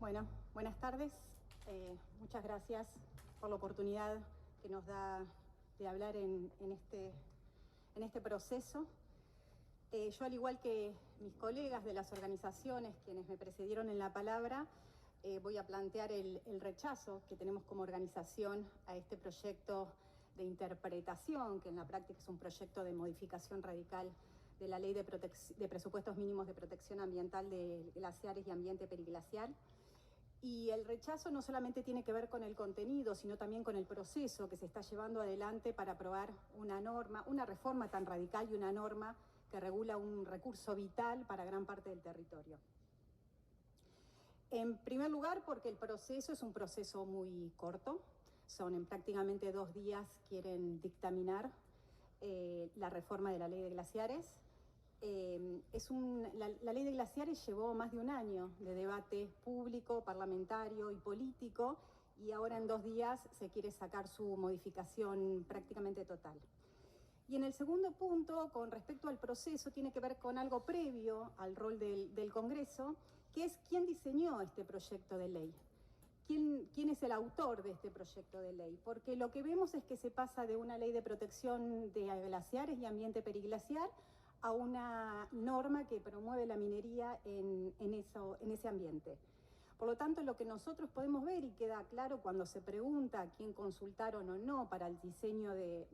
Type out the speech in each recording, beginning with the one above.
Bueno, buenas tardes. Muchas gracias por la oportunidad que nos da de hablar en este proceso. Yo, al igual que mis colegas de las organizaciones, quienes me precedieron en la palabra, voy a plantear el rechazo que tenemos como organización a este proyecto de interpretación, que en la práctica es un proyecto de modificación radical de la Ley de Presupuestos Mínimos de Protección Ambiental de Glaciares y Ambiente Periglacial. Y el rechazo no solamente tiene que ver con el contenido, sino también con el proceso que se está llevando adelante para aprobar una norma, una reforma tan radical y una norma que regula un recurso vital para gran parte del territorio. En primer lugar, porque el proceso es un proceso muy corto. En prácticamente 2 días quieren dictaminar la reforma de la Ley de Glaciares. La Ley de Glaciares llevó más de 1 año de debate público, parlamentario y político, y ahora en 2 días se quiere sacar su modificación prácticamente total. Y en el segundo punto, con respecto al proceso, tiene que ver con algo previo al rol del Congreso, que es quién diseñó este proyecto de ley. ¿Quién es el autor de este proyecto de ley? Porque lo que vemos es que se pasa de una ley de protección de glaciares y ambiente periglaciar a una norma que promueve la minería en ese ambiente. Por lo tanto, lo que nosotros podemos ver, y queda claro cuando se pregunta a quién consultaron o no para el diseño de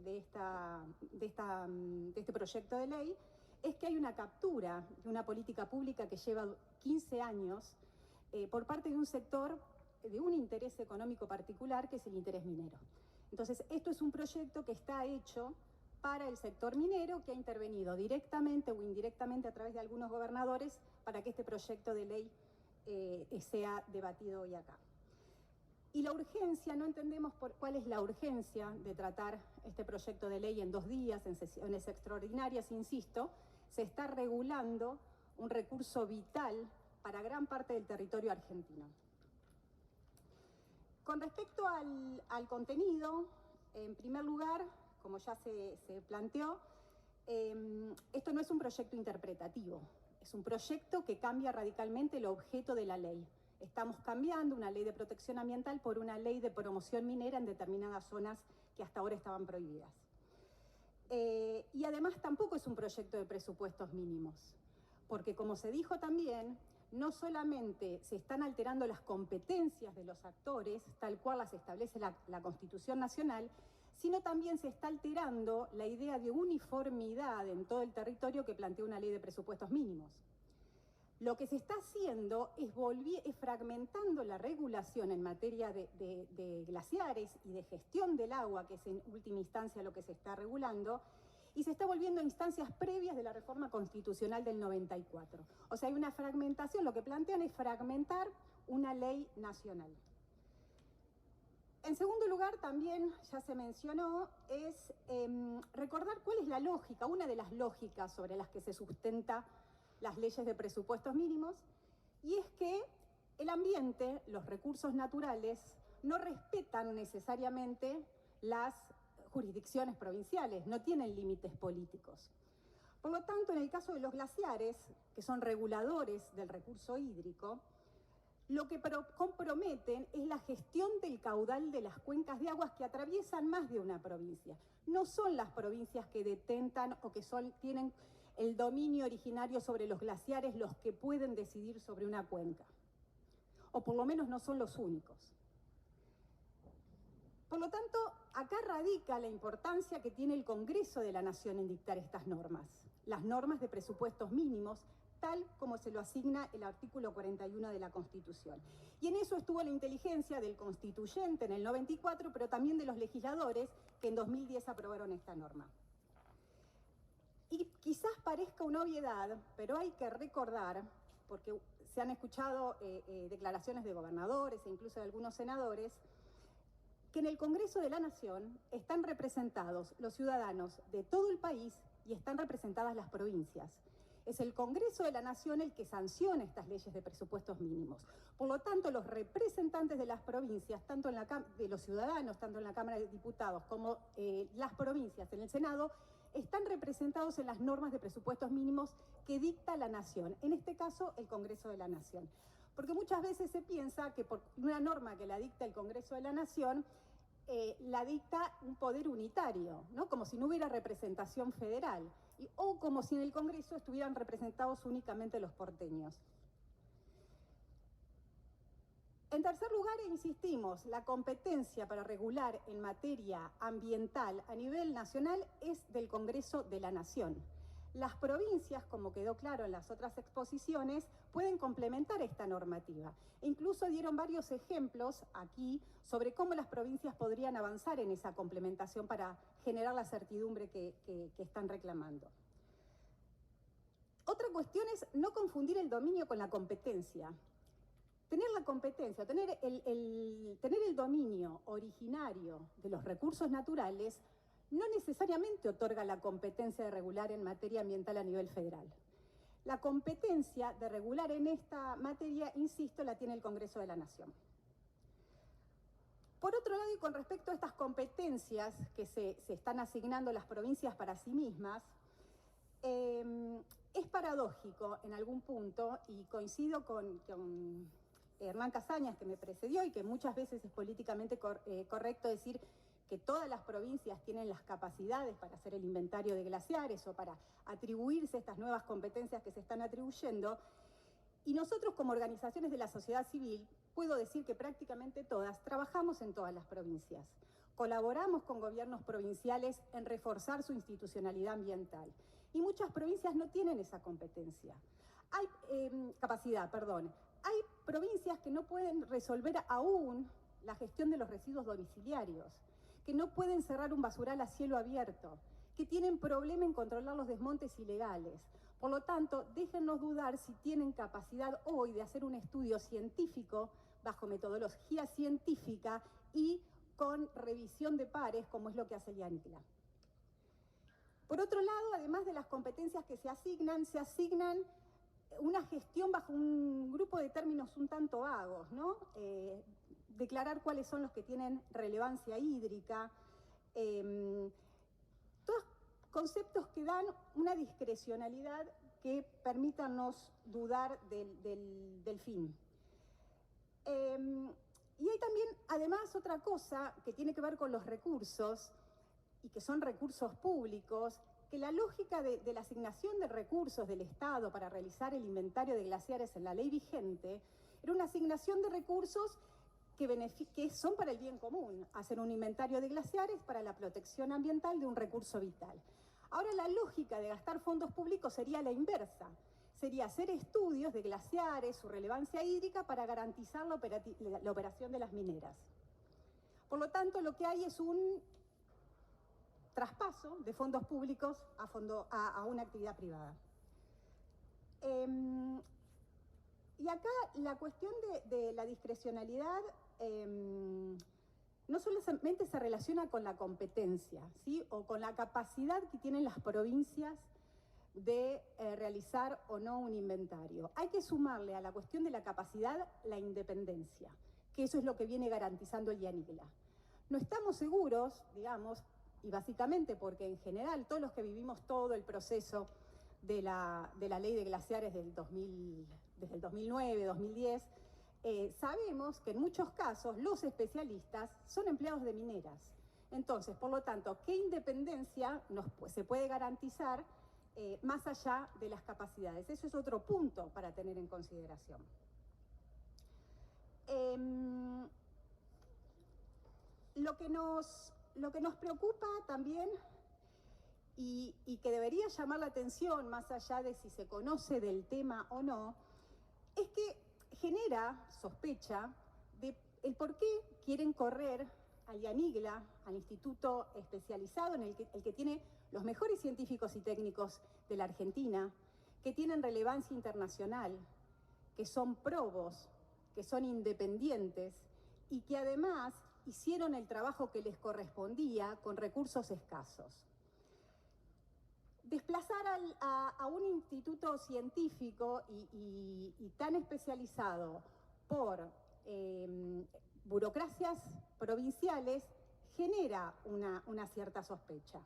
este proyecto de ley, es que hay una captura de una política pública que lleva 15 años por parte de un sector de un interés económico particular, que es el interés minero. Entonces, esto es un proyecto que está hecho para el sector minero, que ha intervenido directamente o indirectamente a través de algunos gobernadores para que este proyecto de ley sea debatido hoy acá. Y la urgencia, no entendemos cuál es la urgencia de tratar este proyecto de ley en 2 días, en sesiones extraordinarias, insisto. Se está regulando un recurso vital para gran parte del territorio argentino. Con respecto al contenido, en primer lugar, como ya se planteó, esto no es un proyecto interpretativo, es un proyecto que cambia radicalmente el objeto de la ley. Estamos cambiando una ley de protección ambiental por una ley de promoción minera en determinadas zonas que hasta ahora estaban prohibidas. Y además tampoco es un proyecto de presupuestos mínimos, porque, como se dijo también, no solamente se están alterando las competencias de los actores, tal cual las establece la Constitución Nacional, sino también se está alterando la idea de uniformidad en todo el territorio que plantea una ley de presupuestos mínimos. Lo que se está haciendo es fragmentando la regulación en materia de glaciares y de gestión del agua, que es en última instancia lo que se está regulando, y se está volviendo a instancias previas de la reforma constitucional del 94. O sea, hay una fragmentación, lo que plantean es fragmentar una ley nacional. En segundo lugar, también ya se mencionó, es recordar cuál es la lógica, una de las lógicas sobre las que se sustenta las leyes de presupuestos mínimos, y es que el ambiente, los recursos naturales, no respetan necesariamente las jurisdicciones provinciales, no tienen límites políticos. Por lo tanto, en el caso de los glaciares, que son reguladores del recurso hídrico, lo que comprometen es la gestión del caudal de las cuencas de aguas que atraviesan más de una provincia. No son las provincias que detentan o que tienen el dominio originario sobre los glaciares los que pueden decidir sobre una cuenca, o por lo menos no son los únicos. Por lo tanto, acá radica la importancia que tiene el Congreso de la Nación en dictar estas normas, las normas de presupuestos mínimos, tal como se lo asigna el artículo 41 de la Constitución. Y en eso estuvo la inteligencia del constituyente en el 94, pero también de los legisladores que en 2010 aprobaron esta norma. Y quizás parezca una obviedad, pero hay que recordar, porque se han escuchado declaraciones de gobernadores e incluso de algunos senadores, que en el Congreso de la Nación están representados los ciudadanos de todo el país y están representadas las provincias. Es el Congreso de la Nación el que sanciona estas leyes de presupuestos mínimos. Por lo tanto, los representantes de las provincias, tanto de los ciudadanos, tanto en la Cámara de Diputados como las provincias en el Senado, están representados en las normas de presupuestos mínimos que dicta la Nación, en este caso el Congreso de la Nación. Porque muchas veces se piensa que por una norma que la dicta el Congreso de la Nación, la dicta un poder unitario, ¿no? Como si no hubiera representación federal, o como si en el Congreso estuvieran representados únicamente los porteños. En tercer lugar, insistimos, la competencia para regular en materia ambiental a nivel nacional es del Congreso de la Nación. Las provincias, como quedó claro en las otras exposiciones, pueden complementar esta normativa. E incluso dieron varios ejemplos aquí sobre cómo las provincias podrían avanzar en esa complementación para generar la certidumbre que están reclamando. Otra cuestión es no confundir el dominio con la competencia. Tener la competencia, tener el dominio originario de los recursos naturales no necesariamente otorga la competencia de regular en materia ambiental a nivel federal. La competencia de regular en esta materia, insisto, la tiene el Congreso de la Nación. Por otro lado, y con respecto a estas competencias que se están asignando las provincias para sí mismas, es paradójico en algún punto, y coincido con Hernán Casañas, que me precedió, y que muchas veces es políticamente correcto decir que todas las provincias tienen las capacidades para hacer el inventario de glaciares o para atribuirse estas nuevas competencias que se están atribuyendo. Y nosotros, como organizaciones de la sociedad civil, puedo decir que prácticamente todas trabajamos en todas las provincias. Colaboramos con gobiernos provinciales en reforzar su institucionalidad ambiental. Y muchas provincias no tienen esa competencia. Hay provincias que no pueden resolver aún la gestión de los residuos domiciliarios, que no pueden cerrar un basural a cielo abierto, que tienen problema en controlar los desmontes ilegales. Por lo tanto, déjennos dudar si tienen capacidad hoy de hacer un estudio científico, bajo metodología científica y con revisión de pares, como es lo que hace el IANICLA. Por otro lado, además de las competencias que se asignan una gestión bajo un grupo de términos un tanto vagos, ¿no? Declarar cuáles son los que tienen relevancia hídrica, todos conceptos que dan una discrecionalidad que permítanos dudar del fin. Y hay también, además, otra cosa que tiene que ver con los recursos, y que son recursos públicos, que la lógica de la asignación de recursos del Estado para realizar el inventario de glaciares en la ley vigente era una asignación de recursos que son para el bien común, hacer un inventario de glaciares para la protección ambiental de un recurso vital. Ahora la lógica de gastar fondos públicos sería la inversa, sería hacer estudios de glaciares, su relevancia hídrica para garantizar la operación de las mineras. Por lo tanto, lo que hay es un traspaso de fondos públicos a una actividad privada. Y acá la cuestión de la discrecionalidad no solamente se relaciona con la competencia, ¿sí? O con la capacidad que tienen las provincias de realizar o no un inventario. Hay que sumarle a la cuestión de la capacidad la independencia, que eso es lo que viene garantizando el IANICLA. No estamos seguros, digamos, y básicamente porque en general todos los que vivimos todo el proceso de la ley de glaciares desde el 2009, 2010, sabemos que en muchos casos los especialistas son empleados de mineras. Entonces, por lo tanto, ¿qué independencia se puede garantizar más allá de las capacidades? Eso es otro punto para tener en consideración. Lo que nos preocupa también, y que debería llamar la atención más allá de si se conoce del tema o no, es que genera sospecha de el por qué quieren correr al IANICLA, al instituto especializado en el que tiene los mejores científicos y técnicos de la Argentina, que tienen relevancia internacional, que son probos, que son independientes y que además hicieron el trabajo que les correspondía con recursos escasos. Desplazar a un instituto científico y tan especializado por burocracias provinciales genera una cierta sospecha.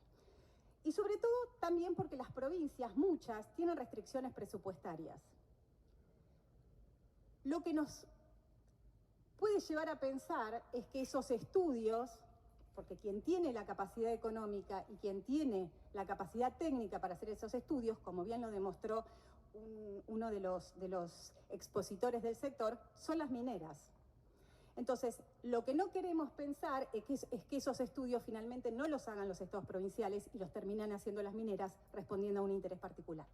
Y sobre todo también porque las provincias, muchas, tienen restricciones presupuestarias. Lo que nos puede llevar a pensar es que esos estudios, porque quien tiene la capacidad económica y quien tiene la capacidad técnica para hacer esos estudios, como bien lo demostró uno de los expositores del sector, son las mineras. Entonces, lo que no queremos pensar es que esos estudios finalmente no los hagan los estados provinciales y los terminan haciendo las mineras respondiendo a un interés particular.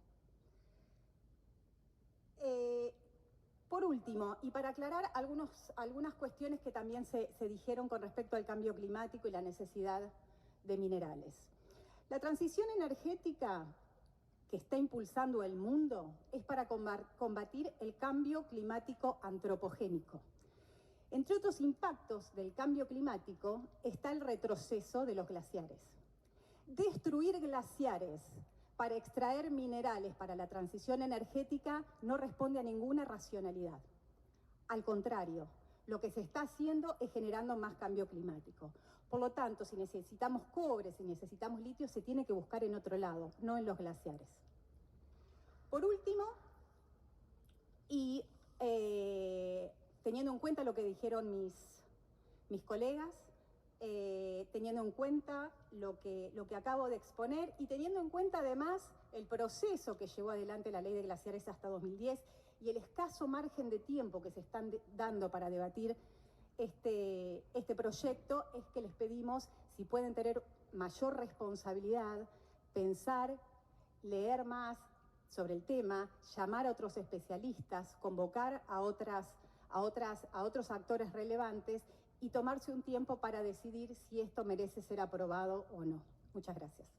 Por último, y para aclarar algunas cuestiones que también se dijeron con respecto al cambio climático y la necesidad de minerales. La transición energética que está impulsando el mundo es para combatir el cambio climático antropogénico. Entre otros impactos del cambio climático está el retroceso de los glaciares. Destruir glaciares para extraer minerales para la transición energética no responde a ninguna racionalidad. Al contrario, lo que se está haciendo es generando más cambio climático. Por lo tanto, si necesitamos cobre, si necesitamos litio, se tiene que buscar en otro lado, no en los glaciares. Por último, y teniendo en cuenta lo que dijeron mis colegas, teniendo en cuenta lo que acabo de exponer y teniendo en cuenta además el proceso que llevó adelante la ley de glaciares hasta 2010 y el escaso margen de tiempo que se están dando para debatir este proyecto, es que les pedimos, si pueden tener mayor responsabilidad, pensar, leer más sobre el tema, llamar a otros especialistas, convocar a otros actores relevantes y tomarse un tiempo para decidir si esto merece ser aprobado o no. Muchas gracias.